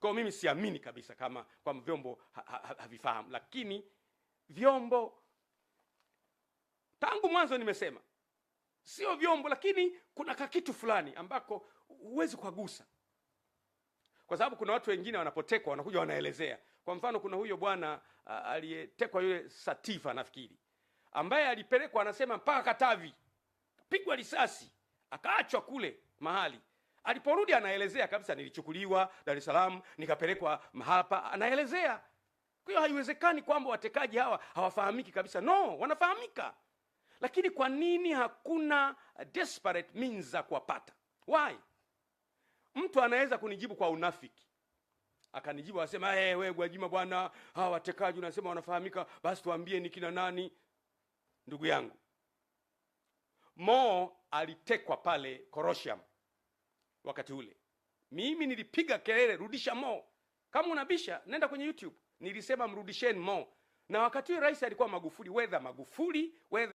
Kwa mimi siamini kabisa kama kwa vyombo havifahamu, lakini vyombo tangu mwanzo nimesema sio vyombo, lakini kuna kitu fulani ambako huwezi kugusa, kwa sababu kuna watu wengine wanapotekwa wanakuja wanaelezea. Kwa mfano kuna huyo bwana aliyetekwa, yule Sativa nafikiri, ambaye alipelekwa anasema mpaka Katavi, pigwa risasi, akaachwa kule mahali. Aliporudi anaelezea kabisa, nilichukuliwa Dar es Salaam nikapelekwa hapa, anaelezea. Kwa hiyo haiwezekani kwamba watekaji hawa hawafahamiki kabisa. No, wanafahamika. Lakini kwa nini hakuna desperate means za kuwapata? Why? Mtu anaweza kunijibu kwa unafiki, akanijibu asema, wewe Gwajima bwana, hawa watekaji unasema wanafahamika, basi tuambie ni kina nani. Ndugu yangu, Mo alitekwa pale Korosham wakati ule. Mimi nilipiga kelele, rudisha Mo. Kama unabisha nenda kwenye YouTube, nilisema mrudisheni Mo. Na wakati ule rais alikuwa Magufuli, whether